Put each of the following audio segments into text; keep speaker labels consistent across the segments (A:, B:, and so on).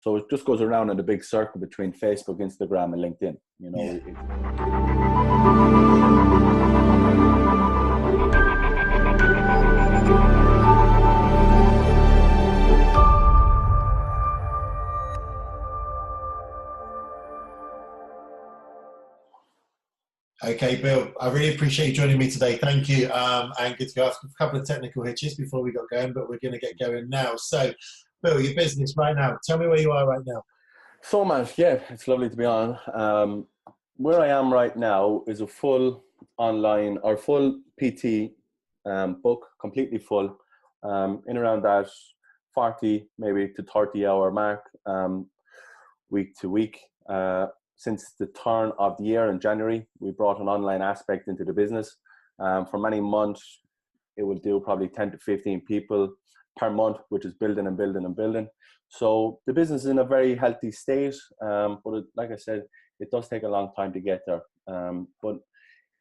A: So it just goes around in a big circle between Facebook, Instagram, and LinkedIn. You know,
B: Okay, Bill, I really appreciate you joining me today. Thank you. And good to go. A couple of technical hitches before we got going, but we're going to get going now. So, Bill, your business right now. Tell me where you are right now.
A: So, man, yeah, it's lovely to be on. Where I am right now is a full online or full PT book, completely full, in around that 40 maybe to 30 hour mark, week to week. Since the turn of the year in January, we brought an online aspect into the business. For many months, it will do probably 10 to 15 people per month, which is building and building and building. So the business is in a very healthy state, but like I said, it does take a long time to get there. But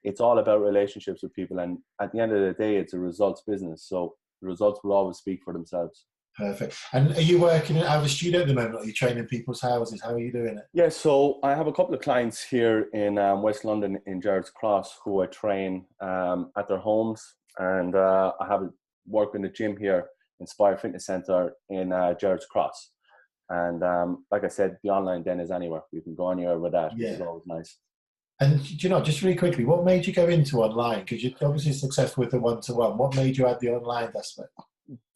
A: it's all about relationships with people, and at the end of the day, it's a results business. So the results will always speak for themselves.
B: Perfect. And are you working out of a studio at the moment? Are you training people's houses? How are you doing it?
A: Yeah, so I have a couple of clients here in West London in Gerrard's Cross who I train at their homes, and I have work in the gym here, Inspire Fitness Centre in Gerrard's Cross. And like I said, the online den is anywhere. You can go anywhere with that, which is always nice.
B: And do you know, just really quickly, what made you go into online? Because you're obviously successful with the one-to-one. What made you add the online aspect?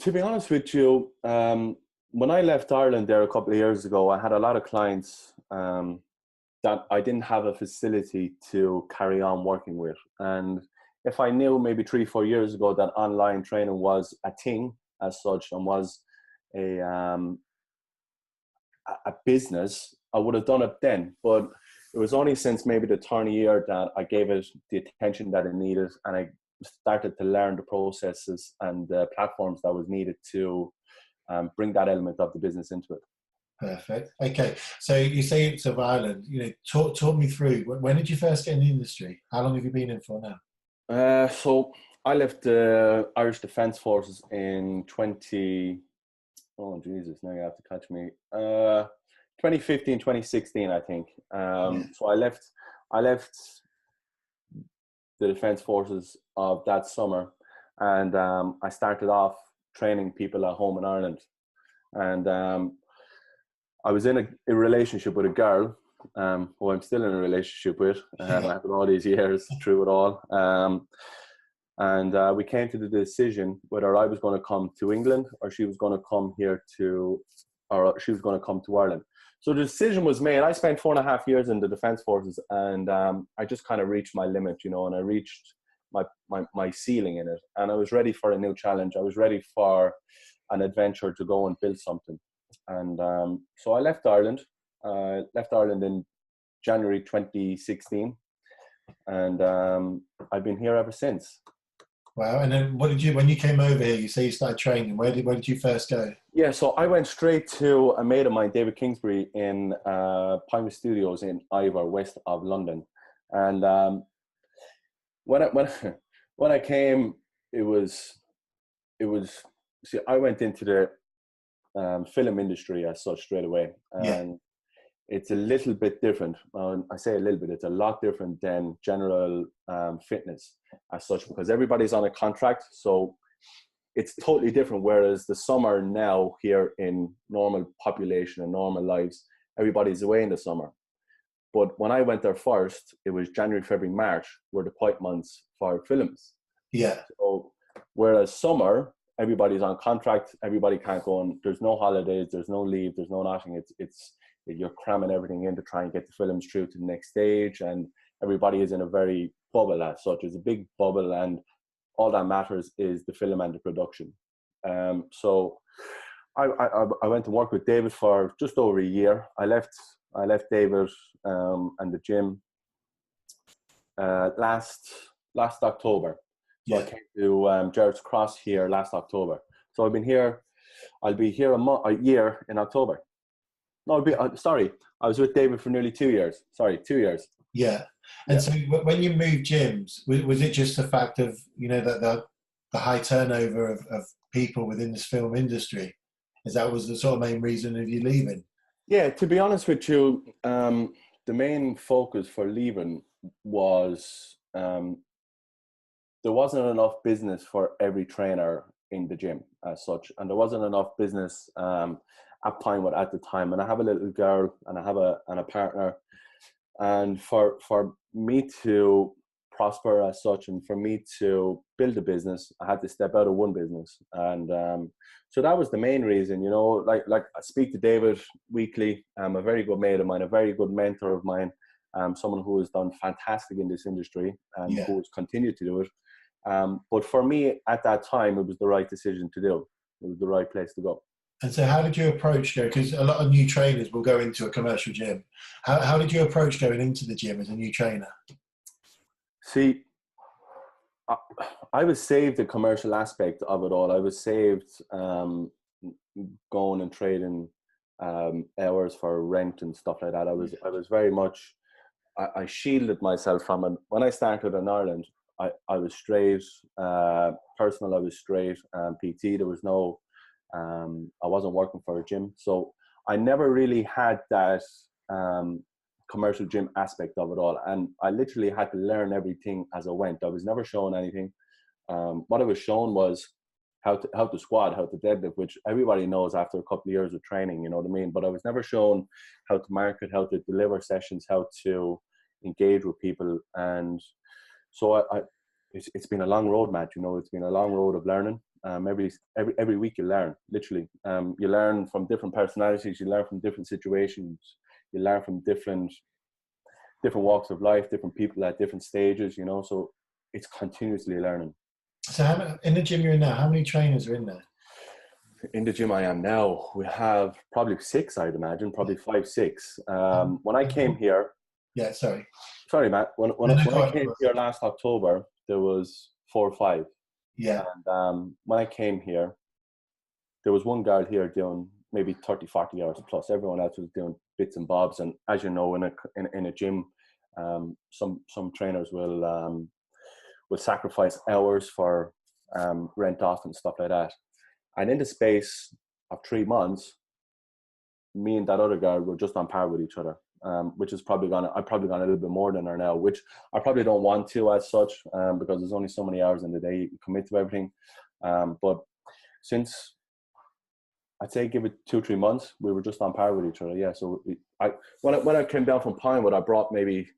A: To be honest with you, when I left Ireland there a couple of years ago, I had a lot of clients that I didn't have a facility to carry on working with. And if I knew maybe 3-4 years ago that online training was a thing as such and was a business, I would have done it then. But it was only since maybe the turn of the year that I gave it the attention that it needed, and I started to learn the processes and the platforms that was needed to bring that element of the business into it.
B: Perfect. Okay, so you say it's of Ireland. You know, talk me through. When did you first get in the industry? How long have you been in for now?
A: So I left the Irish Defence Forces in 2015, 2016, I think. So I left the Defence Forces of that summer, and I started off training people at home in Ireland. And I was in a relationship with a girl who I'm still in a relationship with after all these years through it all. And we came to the decision whether I was going to come to England or she was going to come to Ireland. So the decision was made. I spent 4.5 years in the Defence Forces, and I just kind of reached my limit, you know, and I reached my ceiling in it. And I was ready for a new challenge. I was ready for an adventure to go and build something. And so I left Ireland. Left Ireland in January 2016, and I've been here ever since.
B: Wow. And then when you came over here, you say you started training. Where did you first go? Yeah,
A: so I went straight to a mate of mine, David Kingsbury, in Pinewood Studios in Ivor, west of London. And when I came, it was see, I went into the film industry as such straight away, and it's a little bit different. I say a little bit, it's a lot different than general fitness as such, because everybody's on a contract, so it's totally different. Whereas the summer now here in normal population and normal lives, everybody's away in the summer. But when I went there first, it was January, February, March were the quiet months for films.
B: Yeah.
A: So whereas summer, everybody's on contract, everybody can't go on, there's no holidays, there's no leave, there's no nothing. It's you're cramming everything in to try and get the films through to the next stage, and everybody is in a very bubble as such. It's a big bubble, and all that matters is the film and the production. So I went to work with David for just over a year. I left David and the gym last October. So I came to Gerrard's Cross here last October. So I've been here. I'll be here a year in October. No, I was with David for nearly 2 years. 2 years.
B: Yeah. And so when you moved gyms, was it just the fact of, you know, that the high turnover of people within this film industry? That was the sort of main reason of you leaving?
A: Yeah, to be honest with you, the main focus for leaving was there wasn't enough business for every trainer in the gym as such, and there wasn't enough business at Pinewood at the time. And I have a little girl, and I have a partner, and for me to prosper as such, and for me to build a business, I had to step out of one business, and so that was the main reason. Like I speak to David weekly, a very good mate of mine, a very good mentor of mine, someone who has done fantastic in this industry and
B: Yeah.
A: who has continued to do it. But for me at that time, it was the right decision to do. It was the right place to go.
B: And so how did you approach going, because a lot of new trainers will go into a commercial gym. How did you approach going into the gym as a new trainer?
A: See, I was saved the commercial aspect of it all. I was saved going and trading hours for rent and stuff like that. I was very much, I shielded myself from it. When I started in Ireland, I was straight, personal, I was straight, PT, there was no, I wasn't working for a gym. So I never really had that commercial gym aspect of it all. And I literally had to learn everything as I went. I was never shown anything. What I was shown was how to squat, how to deadlift, which everybody knows after a couple of years of training, you know what I mean? But I was never shown how to market, how to deliver sessions, how to engage with people. And so it's been a long road, Matt. It's been a long road of learning. Every week you learn, literally. You learn from different personalities. You learn from different situations. You learn from different walks of life, different people at different stages. So it's continuously learning.
B: So in the gym you're in now, how many trainers are in there?
A: In the gym I am now, we have probably 6, I'd imagine, probably 5, 6. When I came here,
B: Yeah, sorry,
A: Matt. When I came here last October, there was 4 or 5.
B: Yeah.
A: And when I came here, there was one girl here doing maybe 30, 40 hours plus. Everyone else was doing bits and bobs. And as you know, in a gym, some trainers will sacrifice hours for rent off and stuff like that. And in the space of 3 months, me and that other girl were just on par with each other. Which is I've probably gone a little bit more than her now, which I probably don't want to as such, because there's only so many hours in the day you can commit to everything. But since I'd say give it 2-3 months, we were just on par with each other. Yeah. So when I came down from Pinewood, I brought maybe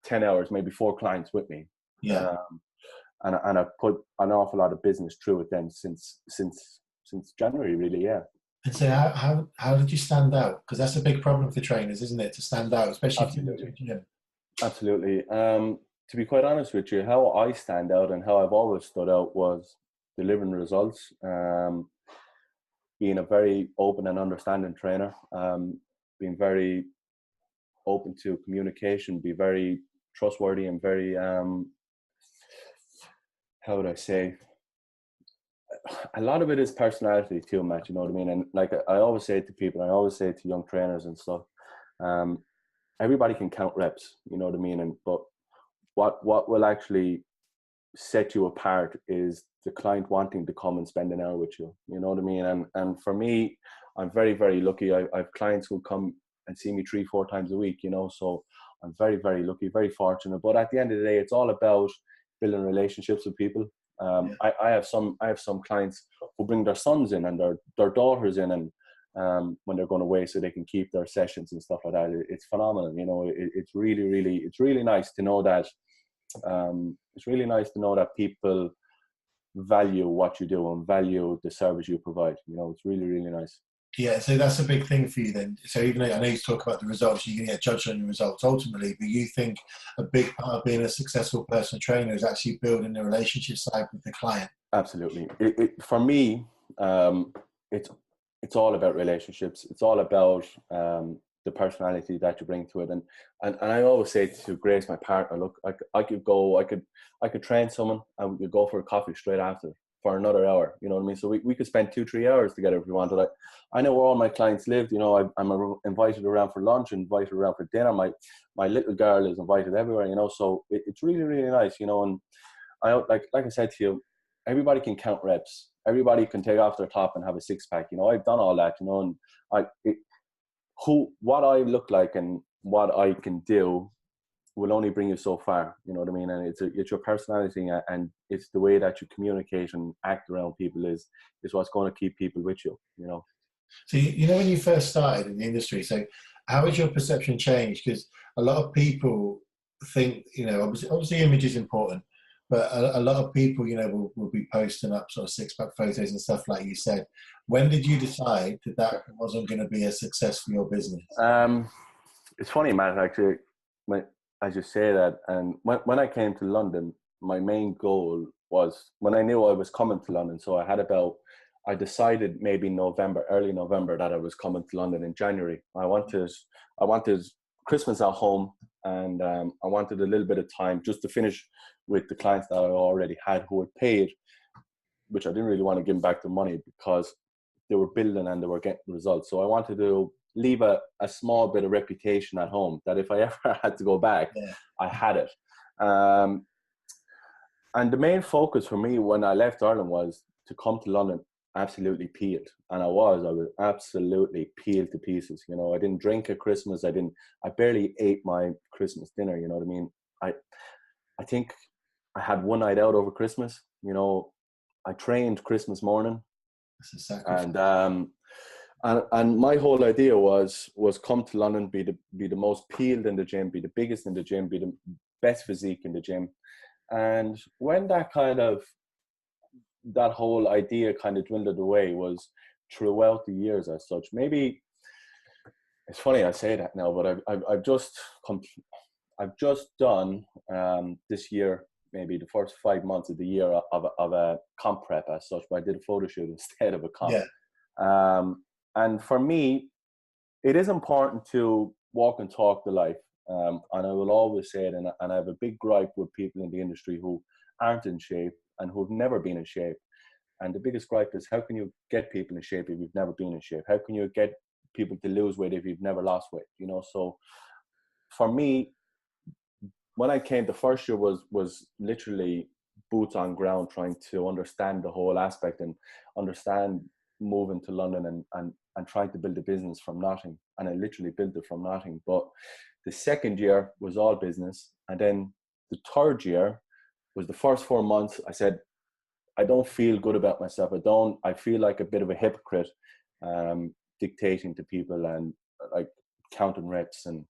A: 10 hours, maybe 4 clients with me.
B: Yeah.
A: And I put an awful lot of business through it then since January, really. Yeah.
B: And so how did you stand out? Because that's a big problem for trainers, isn't it? To stand out, especially if you're in a gym.
A: Absolutely. To be quite honest with you, how I stand out and how I've always stood out was delivering results, being a very open and understanding trainer, being very open to communication, be very trustworthy and very, how would I say, a lot of it is personality too, Matt, you know what I mean? And like I always say to people, I always say to young trainers and stuff, everybody can count reps, you know what I mean? But what will actually set you apart is the client wanting to come and spend an hour with you, you know what I mean? And for me, I'm very, very lucky. I have clients who come and see me 3-4 times a week, so I'm very, very lucky, very fortunate. But at the end of the day, it's all about building relationships with people. I have some clients who bring their sons in and their daughters in, and when they're going away, so they can keep their sessions and stuff like that. It's phenomenal, it's really nice to know that. It's really nice to know that people value what you do and value the service you provide. It's really, really nice.
B: Yeah, so that's a big thing for you then. So even though I know you talk about the results, you're going to get judged on your results ultimately, but you think a big part of being a successful personal trainer is actually building the relationship side with the client.
A: Absolutely. For me, it's all about relationships. It's all about the personality that you bring to it. And I always say to Grace, my partner, look, I could train someone and we could go for a coffee straight after for another hour, you know what I mean? So we could spend 2-3 hours together if we wanted. I know where all my clients live, I'm invited around for lunch, invited around for dinner. My little girl is invited everywhere, so it's really, really nice, and I like I said to you, everybody can count reps. Everybody can take off their top and have a 6-pack. I've done all that, and what I look like and what I can do will only bring you so far. You know what I mean? And it's your personality, and it's the way that you communicate and act around people is what's going to keep people with you. You know.
B: So you know when you first started in the industry, so how has your perception changed? Because a lot of people think, you know, obviously image is important, but a lot of people, you know, will be posting up sort of six-pack photos and stuff like you said. When did you decide that that wasn't going to be a success for your business?
A: It's funny, Matt, actually, as you say that, and when I came to London, my main goal was, when I knew I was coming to London, so I decided maybe early November, that I was coming to London in January. I wanted Christmas at home, and I wanted a little bit of time just to finish with the clients that I already had who had paid, which I didn't really want to give them back the money because they were building and they were getting results. So I wanted to leave a small bit of reputation at home, that if I ever had to go back, I had it. And the main focus for me when I left Ireland was to come to London absolutely peeled. And I was absolutely peeled to pieces. You know, I didn't drink at Christmas. I barely ate my Christmas dinner. You know what I mean? I think I had one night out over Christmas. You know, I trained Christmas morning.
B: That's a sacrifice.
A: And my whole idea was come to London, be the most peeled in the gym, be the biggest in the gym, be the best physique in the gym. And when that whole idea kind of dwindled away was throughout the years as such. Maybe it's funny I say that now, but I've just done this year, maybe the first 5 months of the year of a comp prep as such, but I did a photo shoot instead of a comp.
B: Yeah.
A: And for me, it is important to walk and talk the life. And I will always say it, and I have a big gripe with people in the industry who aren't in shape and who've never been in shape. And the biggest gripe is, how can you get people in shape if you've never been in shape? How can you get people to lose weight if you've never lost weight? You know, so for me, when I came, the first year was literally boots on ground, trying to understand the whole aspect and understand moving to London and trying to build a business from nothing. And I literally built it from nothing. But the second year was all business. And then the third year was the first 4 months. I said, I don't feel good about myself. I feel like a bit of a hypocrite, dictating to people and like counting reps and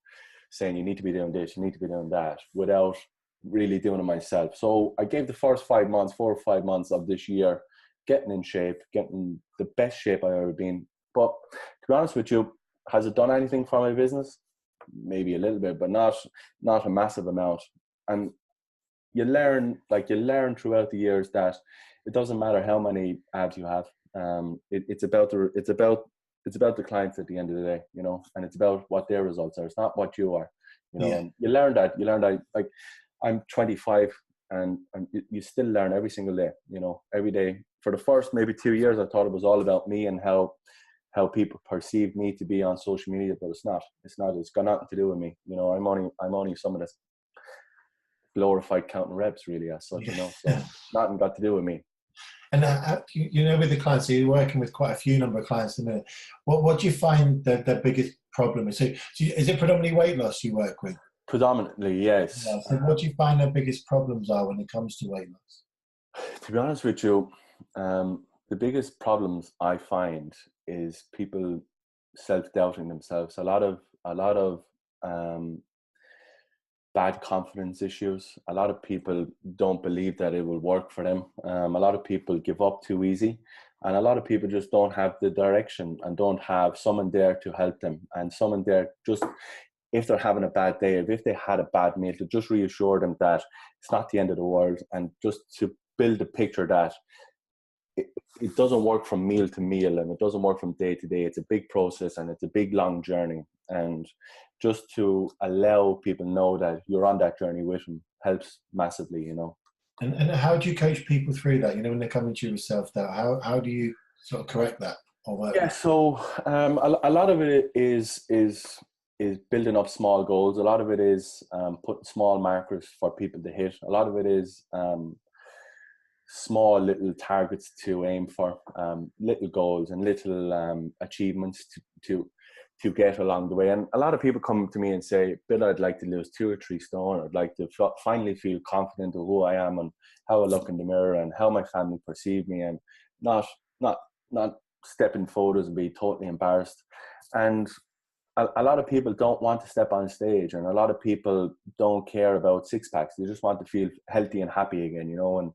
A: saying you need to be doing this, you need to be doing that, without really doing it myself. So I gave the first 5 months, 4 or 5 months of this year, getting in shape, getting the best shape I've ever been. But to be honest with you, has it done anything for my business? Maybe a little bit, but not a massive amount. And you learn throughout the years that it doesn't matter how many abs you have. It's about the clients at the end of the day, you know, and it's about what their results are. It's not what you are, you know.
B: Yeah.
A: And you learn that. Like, I'm 25, and you still learn every single day, you know, every day. For the first maybe 2 years, I thought it was all about me and how people perceive me to be on social media, but it's not. It's got nothing to do with me. You know, I'm only someone that's glorified counting reps, really, as such, you know. So nothing got to do with me.
B: And you know, with the clients, so you're working with quite a few number of clients in a minute. What do you find the biggest problem is? So is it predominantly weight loss you work with?
A: Predominantly, yes.
B: Yeah, so what do you find the biggest problems are when it comes to weight loss?
A: To be honest with you, the biggest problems I find is people self-doubting themselves. A lot of bad confidence issues. A lot of people don't believe that it will work for them. A lot of people give up too easy, and a lot of people just don't have the direction and don't have someone there to help them, and someone there just, if they're having a bad day, if they had a bad meal, to just reassure them that it's not the end of the world, and just to build a picture that it doesn't work from meal to meal, and it doesn't work from day to day. It's a big process, and it's a big, long journey. And just to allow people know that you're on that journey with them helps massively, you know.
B: And how do you coach people through that? You know, when they're coming to you with self-doubt, how do you sort of correct that or work?
A: Yeah, so a lot of it is building up small goals. A lot of it is putting small markers for people to hit. A lot of it is small little targets to aim for, little goals and little achievements to to get along the way. And a lot of people come to me and say, Bill, I'd like to lose 2 or 3 stone. I'd like to finally feel confident of who I am and how I look in the mirror and how my family perceive me, and not step in photos and be totally embarrassed. And a lot of people don't want to step on stage, and a lot of people don't care about six packs. They just want to feel healthy and happy again, and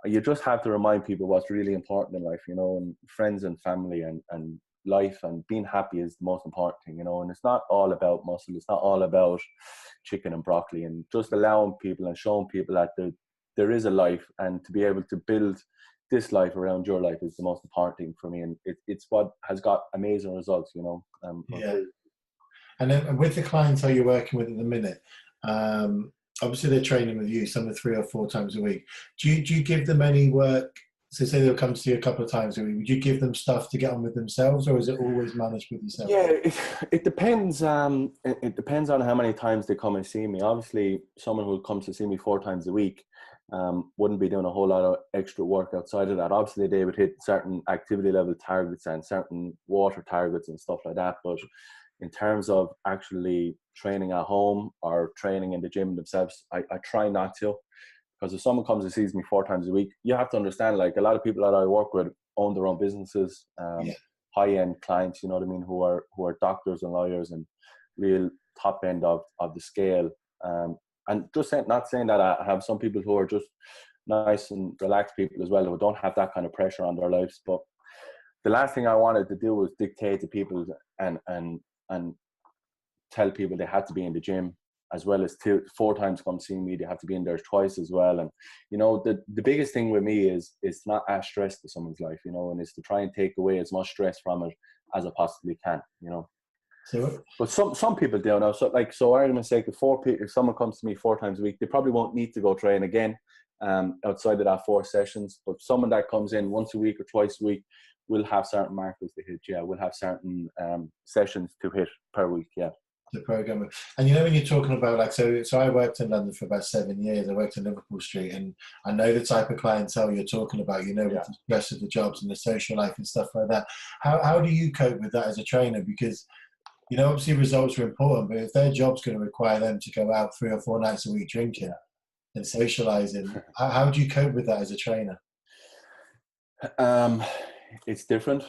A: you just have to remind people what's really important in life, and friends and family and life and being happy is the most important thing, and it's not all about muscle. It's not all about chicken and broccoli, and just allowing people and showing people that there is a life, and to be able to build this life around your life is the most important thing for me. And it's what has got amazing results,
B: Yeah. And then with the clientele you're working with at the minute, obviously they're training with you, some are 3 or 4 times a week. Do you give them any work? So say they'll come to you a couple of times a week. Would you give them stuff to get on with themselves, or is it always managed with yourself?
A: Yeah, it depends. It depends on how many times they come and see me. Obviously, someone who comes to see me 4 times a week wouldn't be doing a whole lot of extra work outside of that. Obviously, they would hit certain activity level targets and certain water targets and stuff like that. But in terms of actually training at home or training in the gym themselves, I try not to. Because if someone comes and sees me 4 times a week, you have to understand, like, a lot of people that I work with own their own businesses, high-end clients, you know what I mean, who are doctors and lawyers and real top end of the scale. And just not saying that I have some people who are just nice and relaxed people as well, who don't have that kind of pressure on their lives. But the last thing I wanted to do was dictate to people and tell people they had to be in the gym, as well as 4 times come see me, they have to be in there twice as well. And the biggest thing with me is not add stress to someone's life, and it's to try and take away as much stress from it as I possibly can.
B: So,
A: but some people do now. So argument's sake, if someone comes to me 4 times a week, they probably won't need to go train again outside of that 4 sessions. But someone that comes in once a week or twice a week will have certain markers to hit. Yeah, we'll have certain sessions to hit per week. Yeah.
B: The program. And when you're talking about, like, so I worked in London for about 7 years. I worked in Liverpool Street, and I know the type of clientele you're talking about, with the stress of the jobs and the social life and stuff like that. How do you cope with that as a trainer? Because obviously results are important, but if their job's going to require them to go out 3 or 4 nights a week drinking and socializing, how do you cope with that as a trainer?
A: It's different.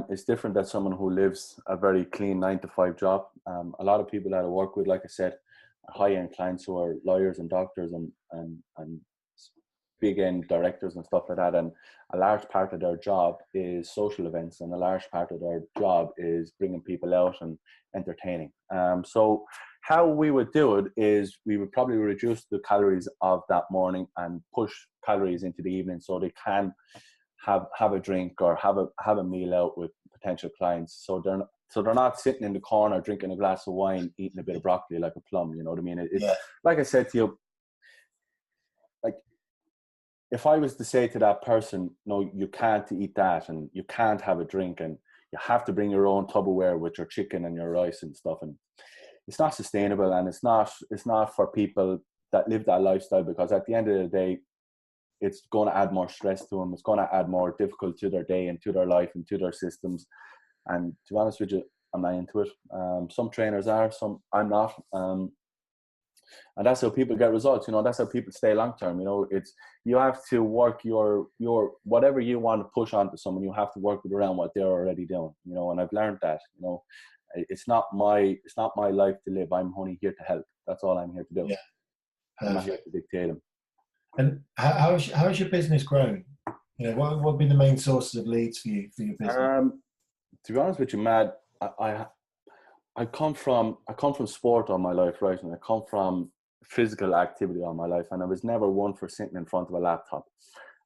A: It's different than someone who lives a very clean 9-to-5 job. A lot of people that I work with, like I said, are high-end clients who are lawyers and doctors and big-end directors and stuff like that. And a large part of their job is social events, and a large part of their job is bringing people out and entertaining. So how we would do it is we would probably reduce the calories of that morning and push calories into the evening, so they can have a drink or have a meal out with potential clients. So they're not sitting in the corner drinking a glass of wine, eating a bit of broccoli like a plum. You know what I mean? It's like I said to you, like, if I was to say to that person, no, you can't eat that, and you can't have a drink, and you have to bring your own Tupperware with your chicken and your rice and stuff, and it's not sustainable, and it's not for people that live that lifestyle, because at the end of the day, it's going to add more stress to them. It's going to add more difficulty to their day and to their life and to their systems. And to be honest with you, I'm not into it. Some trainers are, some I'm not. And that's how people get results. That's how people stay long term. It's, you have to work your whatever you want to push onto someone, you have to work around what they're already doing. And I've learned that. It's not my life to live. I'm only here to help. That's all I'm here to do.
B: Yeah.
A: I'm not here to dictate them.
B: And how's your business grown? What would be the main sources of leads for your business?
A: To be honest with you, Matt, I come from sport all my life, right? And I come from physical activity all my life, and I was never one for sitting in front of a laptop,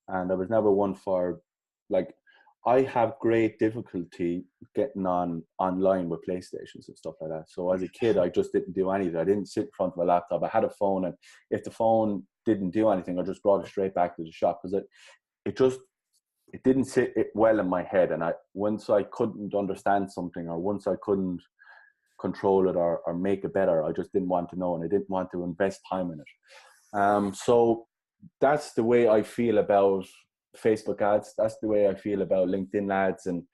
A: and I was never one for, like, I have great difficulty getting online with PlayStations and stuff like that. So as a kid, I just didn't do anything. I didn't sit in front of a laptop. I had a phone, and if the phone didn't do anything, I just brought it straight back to the shop, because it didn't sit well in my head. And once I couldn't understand something, or once I couldn't control it or make it better, I just didn't want to know, and I didn't want to invest time in it. So that's the way I feel about Facebook ads. That's the way I feel about LinkedIn ads, and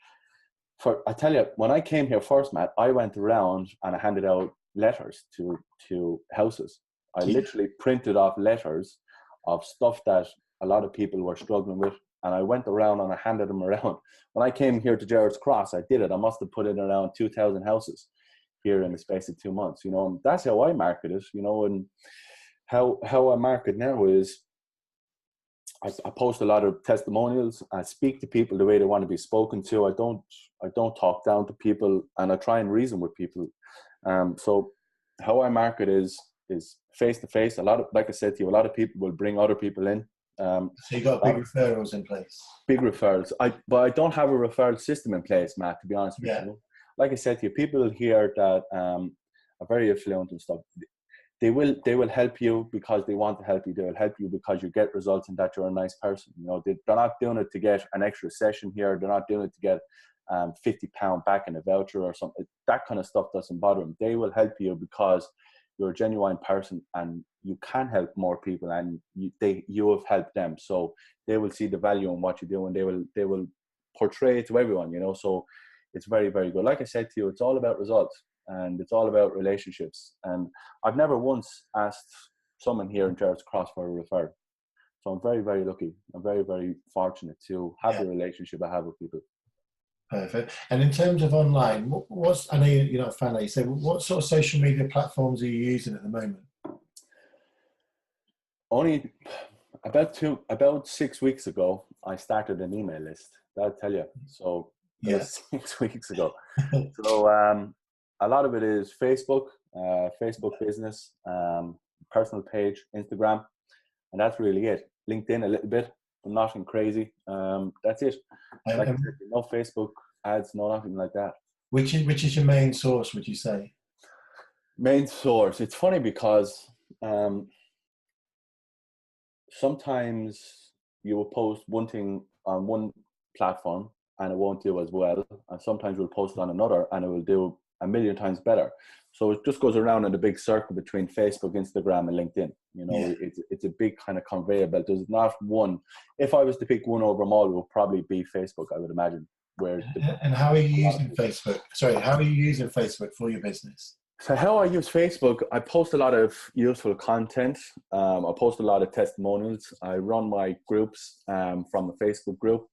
A: I tell you, when I came here first, Matt, I went around and I handed out letters to houses. I
B: Yeah.
A: literally printed off letters of stuff that a lot of people were struggling with, and I went around and I handed them around. When I came here to Gerrard's Cross, I did it. I must have put in around 2,000 houses here in the space of 2 months, you know, and that's how I market it, you know. And how I market now is I post a lot of testimonials. I speak to people the way they want to be spoken to. I don't talk down to people, and I try and reason with people. So how I market is face to face. A lot of, like I said to you, a lot of people will bring other people in.
B: So you got big referrals in place.
A: Big referrals. But I don't have a referral system in place, Matt, to be honest with you. Like I said to you, people here that are very affluent and stuff, they will help you because they want to help you. They will help you because you get results and that you're a nice person. You know, they're not doing it to get an extra session here. They're not doing it to get £50 back in a voucher or something. That kind of stuff doesn't bother them. They will help you because you're a genuine person and you can help more people, and you have helped them. So they will see the value in what you do, and they will portray it to everyone, you know. So it's very, very good. Like I said to you, it's all about results and it's all about relationships. And I've never once asked someone here in Gerrard's Cross for a referral. So I'm very, very lucky. I'm very, very fortunate to have the relationship I have with people.
B: Perfect. And in terms of online, I know you're not a fan, like you said, what sort of social media platforms are you using at the moment?
A: Only about 6 weeks ago, I started an email list. That'll tell you. So that was 6 weeks ago. So a lot of it is Facebook, Facebook business, personal page, Instagram, and that's really it. LinkedIn a little bit, but nothing crazy. That's it. Like I said, no Facebook ads, no nothing like that.
B: Which is your main source, would you say?
A: Main source. It's funny because sometimes you will post one thing on one platform and it won't do as well, and sometimes we'll post it on another and it will do a million times better. So it just goes around in a big circle between Facebook, Instagram, and LinkedIn. You know, it's a big kind of conveyor belt. There's not one. If I was to pick one over them all, it would probably be Facebook, I would imagine.
B: And how are you using Facebook? Sorry, how are you using Facebook for your business?
A: So how I use Facebook, I post a lot of useful content. I post a lot of testimonials. I run my groups from the Facebook group.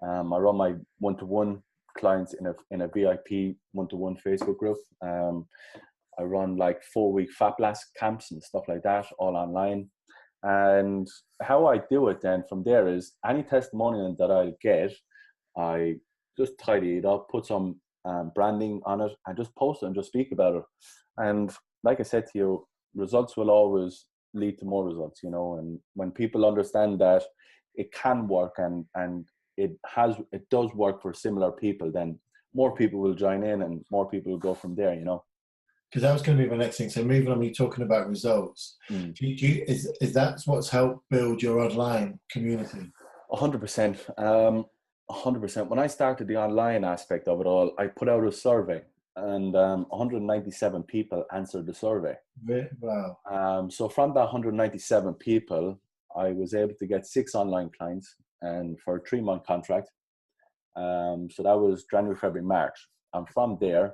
A: I run my one-to-one clients in a VIP one-to-one Facebook group. I run like 4-week Fat Blast camps and stuff like that, all online. And how I do it then from there is any testimonial that I get, I just tidy it up, put some branding on it, and just post it and just speak about it. And like I said to you, results will always lead to more results, you know. And when people understand that it can work and it does work for similar people, then more people will join in and more people will go from there, you know.
B: Because that was going to be my next thing. So moving on, you're talking about results. Is that what's helped build your online community?
A: 100%. 100%. When I started the online aspect of it all, I put out a survey, and 197 people answered the survey.
B: Wow.
A: So from that 197 people, I was able to get 6 online clients, and for a 3-month contract. So that was January, February, March. And from there,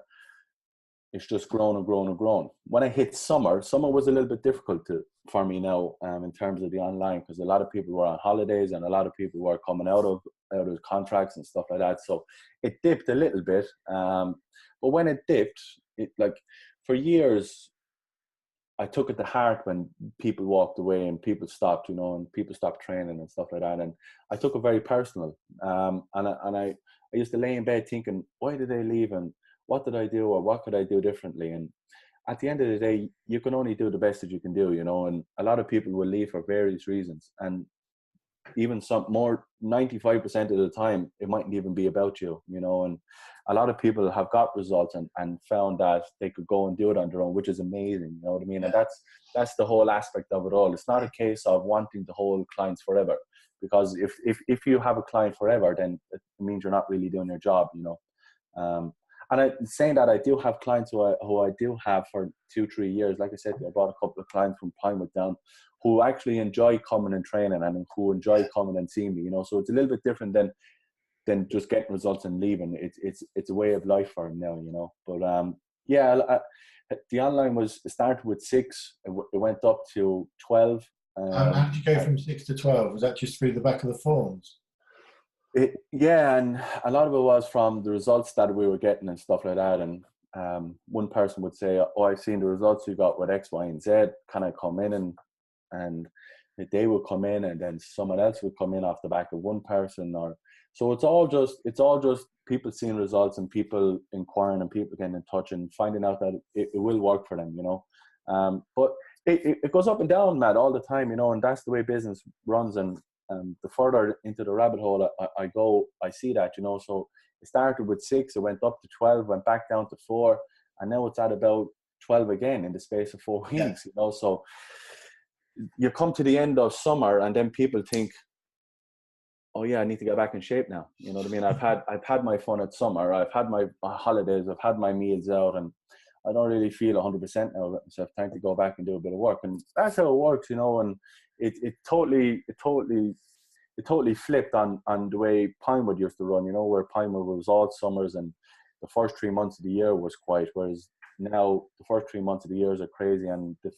A: it's just grown and grown and grown. When I hit summer was a little bit difficult for me now in terms of the online, because a lot of people were on holidays and a lot of people were coming out of contracts and stuff like that. So it dipped a little bit. But when it dipped, like for years, I took it to heart when people walked away and people stopped, you know, and people stopped training and stuff like that. And I took it very personal. And I used to lay in bed thinking, why did they leave? And what did I do, or what could I do differently? And at the end of the day, you can only do the best that you can do, you know. And a lot of people will leave for various reasons. And even 95% of the time, it mightn't even be about you, you know. And a lot of people have got results and found that they could go and do it on their own, which is amazing, you know what I mean? And that's the whole aspect of it all. It's not a case of wanting to hold clients forever, because if you have a client forever, then it means you're not really doing your job, you know. And saying that, I do have clients who I do have for 2-3 years. Like I said, I brought a couple of clients from Pinewood down who actually enjoy coming and training and who enjoy coming and seeing me, you know. So it's a little bit different than than just getting results and leaving. It's a way of life for him now, you know. But yeah, the online it started with 6. It went up to 12.
B: How did you go from 6 to 12? Was that just through the back of the forms?
A: Yeah, and a lot of it was from the results that we were getting and stuff like that. And one person would say, "Oh, I've seen the results you got with X, Y, and Z." Can I come in and they would come in, and then someone else would come in off the back of one person, or so it's all just people seeing results and people inquiring and people getting in touch and finding out that it will work for them, you know. But it goes up and down, Matt, all the time, you know, and that's the way business runs. And the further into the rabbit hole I go, I see that, you know. So it started with 6, it went up to 12, went back down to 4, and now it's at about 12 again in the space of 4 weeks, you know. So you come to the end of summer and then people think, oh yeah, I need to get back in shape now. You know what I mean? I've had my fun at summer, I've had my holidays, I've had my meals out, and I don't really feel 100% now. So I've time to go back and do a bit of work, and that's how it works, you know. And it totally flipped on the way Pinewood used to run, you know, where Pinewood was all summers and the first 3 months of the year was quiet, whereas now the first 3 months of the years are crazy, and the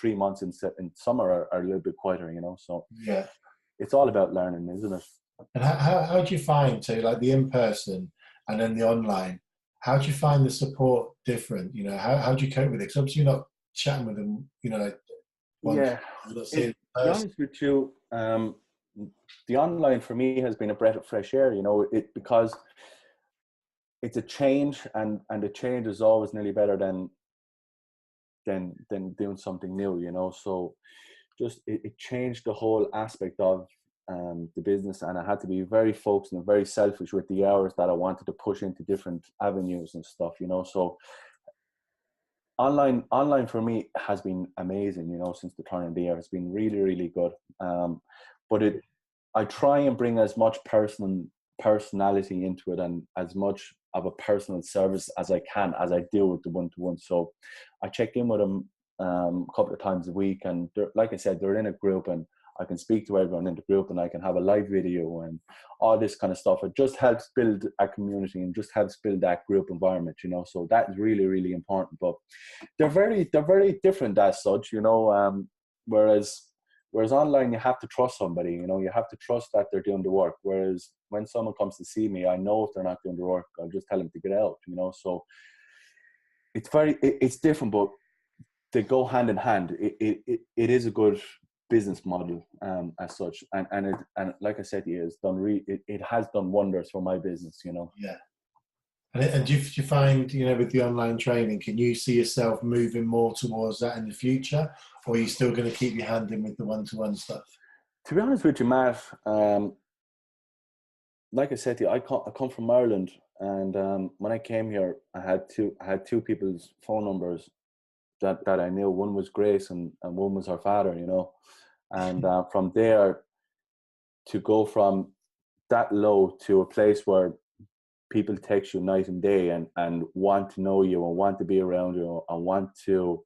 A: 3 months in summer are a little bit quieter, you know. So
B: Yeah.
A: it's all about learning, isn't it?
B: And how do you find, so like the in-person and then the online, how do you find the support different? You know, how do you cope with it? Because obviously you're not chatting with them, you know, like once,
A: Yeah.
B: you're not seeing
A: To be honest with you, the online for me has been a breath of fresh air, you know, because it's a change, and the change is always nearly better than doing something new, you know. So just it changed the whole aspect of the business, and I had to be very focused and very selfish with the hours that I wanted to push into different avenues and stuff, you know. So online for me has been amazing, you know, since the turn of the year. It's been really, really good. But I try and bring as much personality into it, and as much of a personal service as I can, as I do with the one-to-one. So I check in with them a couple of times a week, and like I said, they're in a group, and I can speak to everyone in the group, and I can have a live video and all this kind of stuff. It just helps build a community and just helps build that group environment, you know. So that is really, really important. But they're very different as such, you know. Whereas online, you have to trust somebody, you know. You have to trust that they're doing the work. Whereas when someone comes to see me, I know if they're not doing the work, I'll just tell them to get out, you know. So it's different, but they go hand in hand. It is a good business model as such, and like I said, it has done wonders for my business, you know.
B: Yeah. And do you find, you know, with the online training, can you see yourself moving more towards that in the future, or are you still going to keep your hand in with the one-to-one stuff?
A: To be honest with you, Matt, like I said to you, I come from Ireland, and when I came here, I had two people's phone numbers that I knew. One was Grace, and one was her father, you know. And from there, to go from that low to a place where people text you night and day, and want to know you and want to be around you and want to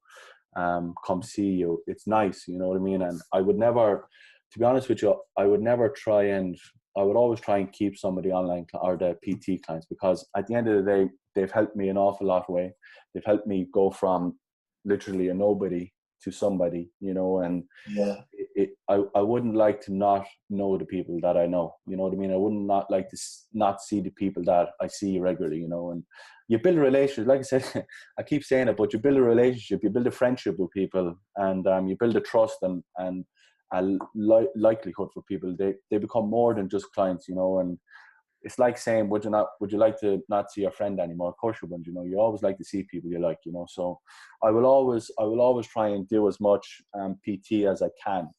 A: come see you, it's nice, you know what I mean. And I would never, to be honest with you, I would always try and keep somebody online, or the PT clients, because at the end of the day, they've helped me an awful lot way. They've helped me go from literally a nobody to somebody, you know. And
B: Yeah.
A: I wouldn't like to not know the people that I know, you know what I mean. I wouldn't not like to not see the people that I see regularly, you know. And you build a relationship, like I said, I keep saying it, but you build a relationship, you build a friendship with people, and you build a trust and a likelihood for people. They become more than just clients, you know. And it's like saying, would you like to not see your friend anymore? Of course you wouldn't, you know. You always like to see people you like, you know. So I will always try and do as much PT as I can.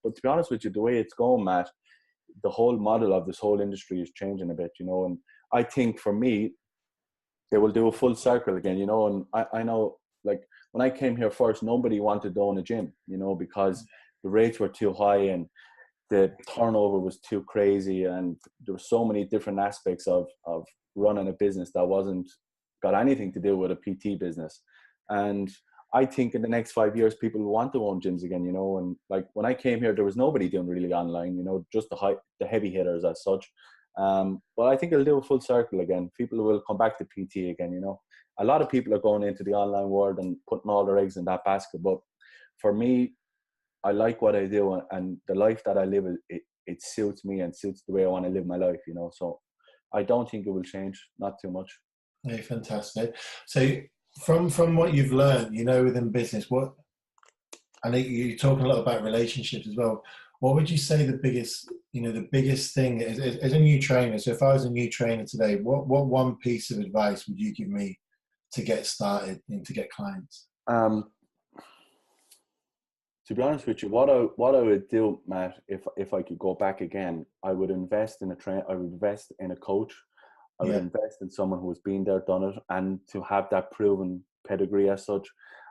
A: But to be honest with you, the way it's going, Matt, the whole model of this whole industry is changing a bit, you know. And I think for me, they will do a full circle again, you know. And I know, like, when I came here first, nobody wanted to own a gym, you know, because the rates were too high and the turnover was too crazy, and there were so many different aspects of running a business that wasn't got anything to do with a PT business. And I think in the next 5 years, people will want to own gyms again, you know. And like when I came here, there was nobody doing really online, you know, just the heavy hitters as such. But I think it'll do a full circle again. People will come back to PT again, you know. A lot of people are going into the online world and putting all their eggs in that basket. But for me, I like what I do, and the life that I live, it suits me and suits the way I want to live my life, you know. So I don't think it will change, not too much.
B: Yeah, fantastic. So from what you've learned, you know, within business, what, I know you're talking a lot about relationships as well. What would you say the biggest, you know, the biggest thing as a new trainer? So if I was a new trainer today, what one piece of advice would you give me to get started and to get clients?
A: To be honest with you, what I would do, Matt, if I could go back again, I would invest in I would invest in a coach. I would invest in someone who has been there, done it, and to have that proven pedigree as such.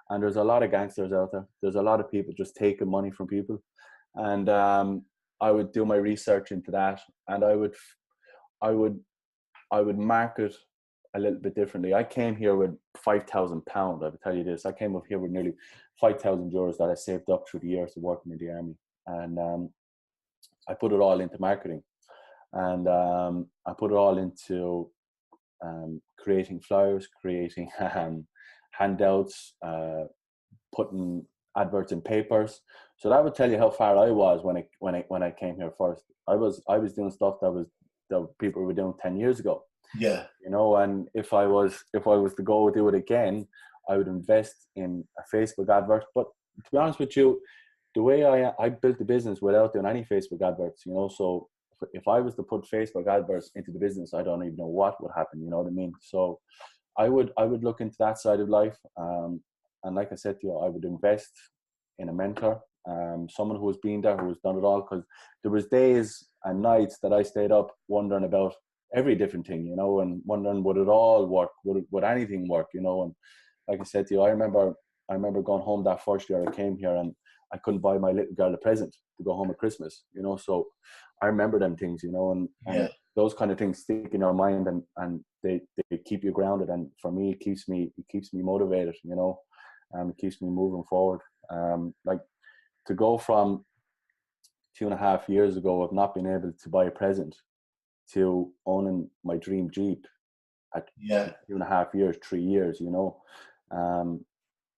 A: And there's a lot of gangsters out there. There's a lot of people just taking money from people. And I would do my research into that, and I would market a little bit differently. I came here with £5,000. I would tell you this. I came up here with nearly €5,000 that I saved up through the years of working in the army, and I put it all into marketing, and I put it all into creating flyers, creating handouts, putting adverts in papers. So that would tell you how far I was when I came here first. I was doing stuff that people were doing 10 years ago.
B: Yeah.
A: You know, and if I was to go do it again, I would invest in a Facebook advert. But to be honest with you, the way I built the business without doing any Facebook adverts, you know, so if I was to put Facebook adverts into the business, I don't even know what would happen, you know what I mean? So I would look into that side of life. And like I said to you, I would invest in a mentor, someone who has been there, who has done it all. Because there was days and nights that I stayed up wondering about every different thing, you know, and wondering would it all work, would anything work, you know. And like I said to you, I remember going home that first year I came here, and I couldn't buy my little girl a present to go home at Christmas, you know. So I remember them things, you know, and those kind of things stick in your mind, and they keep you grounded. And for me, it keeps me motivated, you know. It keeps me moving forward. Like to go from 2.5 years ago of not being able to buy a present to owning my dream Jeep at 2.5 years, 3 years, you know.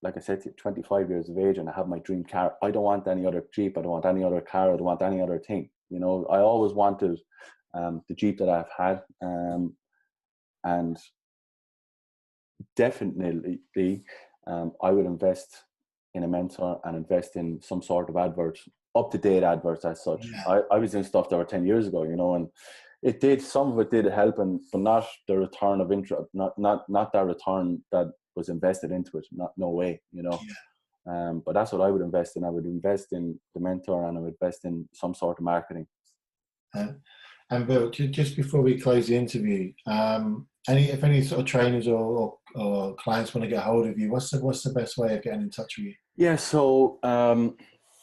A: Like I said, 25 years of age, and I have my dream car. I don't want any other Jeep. I don't want any other car. I don't want any other thing. You know, I always wanted the Jeep that I've had, and definitely I would invest in a mentor and invest in some sort of adverts, up-to-date adverts as such. I was doing stuff that were 10 years ago, you know, and some of it did help, but not the return of interest, not that return that was invested into it. No way, you know. But that's what I would invest in. I would invest in the mentor, and I would invest in some sort of marketing.
B: And Bill, just before we close the interview, if any sort of trainers or clients want to get hold of you, what's the best way of getting in touch with you?
A: Yeah, so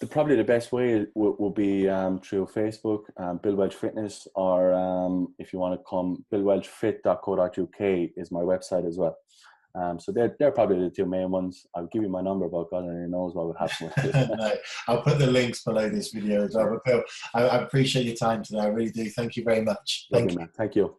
A: probably the best way will be through Facebook, Bill Welsh Fitness, or if you want to come, billwelshfit.co.uk is my website as well. So they're probably the two main ones. I'll give you my number, but God only knows what would happen with it.
B: No, I'll put the links below this video as well. But Bill, I appreciate your time today. I really do. Thank you very much.
A: Lovely, man. Thank you.